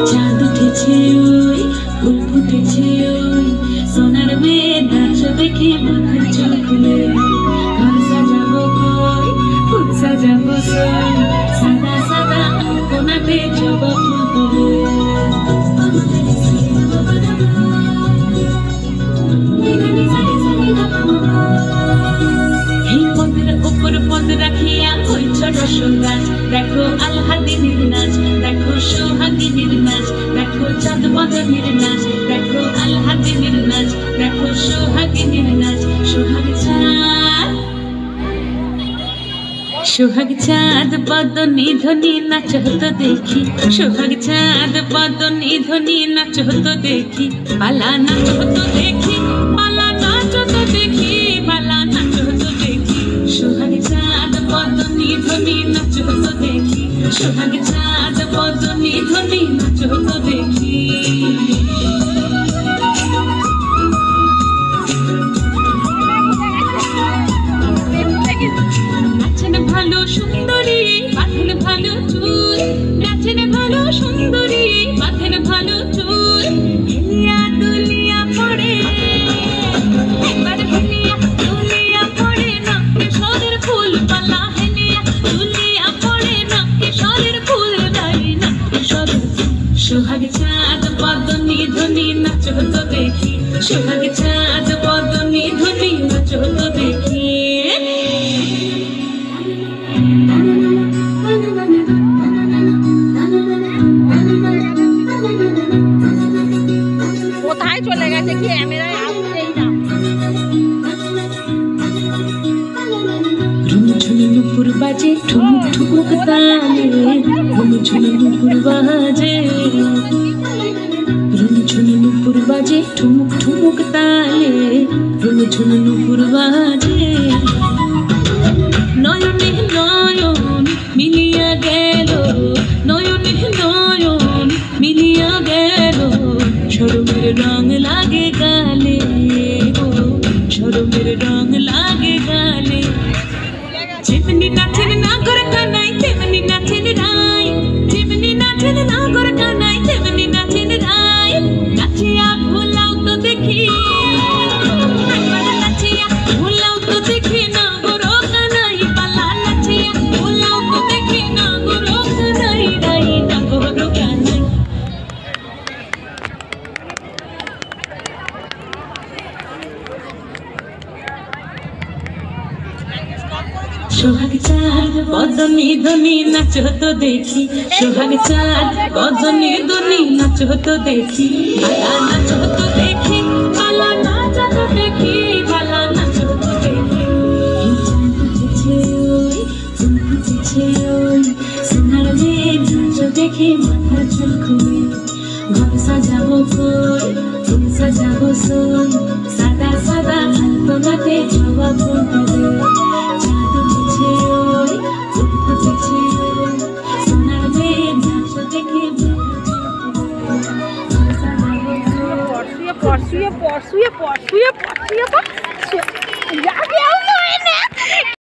চাঁদ উঠেছে ওই ফুল ফুটেছে ওই সোনার মেয়ে নাচ দেখে মাথার চুল খুলে ঘর সাজাবো কই ফুল সাজাবো সই সাদা সাদা কোনাতে জবা ফুল পদ রাখিয়া ওই ছোট সুগাছ দেখো আলহাদিনীর নাচ দেখো সোহাগিনীর নাচ দেখো চাঁদ বদনীর নাচ দেখো আলহাদিনীর নাচ দেখো সোহাগিনীর নাচ সোহাগ চাঁদ বদনী ধ্বনি নাচ হতো দেখি সোহাগ চাঁদ বদনী ধ্বনি নাচ হতো দেখি পালা নাচ হতো দেখি পালা নাচ হতো দেখি পালা নাচ হতো দেখি সোহাগ চাঁদ বদনী ধ্বনি নাচ হতো দেখি সোহাগ চাঁদ বদনী ধ্বনি নাচ হতো দেখি নাচেন ভালো সুন্দরী বাঁধেন ভালো চুল নাচেন ভালো সুন্দরী বাঁধেন ভালো চুল হেলিয়া দুলিয়া পড়ে একবার হেলিয়া দুলিয়া পড়ে নাকে সরের ফুল পালা হেলিয়া দুলিয়া পড়ে নাকে সরের ফুল নাই নাকে সরের সোহাগ চাঁদ বদনী ধ্বনি নাচ হতো দেখি সোহাগ চাঁদ বদনী ধ্বনি নাচ হতো দেখি কোথায় চলে গেছে ক্যামেরায় আসছেই না ঝুনঝুন নুপুর বাজে ঠুমুক ঠুমুক তালে ঝুনঝুন নুপুর বাজে ঝুনঝুন নুপুর বাজে ঠুমুক ঠুমুক তালে ঝুনঝুন নুপুর বাজে নয়নে নয়ন মিলিয়া গেল নয়নে নয়ন মিলিয়া গেল শরমের রং লাগে গালে গো শরমের রং লাগে গালে যেমনি নাচেন নাগর কানাই তেমনি নাচেন রাই যেমনি নাচেন নাগর কানাই তেমনি নাচেন রাই নাচিয়া ভোলাও তো দেখি একবার নাচিয়া ভোলাও তো দেখি নাগর কানাই পালা নাচিয়া ভোলাও তো দেখি নাগর কানাই রাই নাগর কানাই সোহাগ চাঁদ বদনী ধ্বনি নাচ হতো দেখি সোহাগ চাঁদ বদনী ধ্বনি নাচ হতো দেখি পালা নাচ হতো দেখি পালা নাচ হতো দেখি পালা নাচ হতো দেখি চাঁদ উঠেছে ওই ফুল ফুটেছে ওই সোনার মেয়ে নাচ দেখে মাথার চুল খুলে ঘর সাজাবো কই ফুল সাজাবো সই সাদা সাদা আলপনাতে জবা ফুল চাঁদ উঠেছে ওই ফুল ফুটেছে ওই সোনার মেয়ে নাচ দেখে পরশুয়ে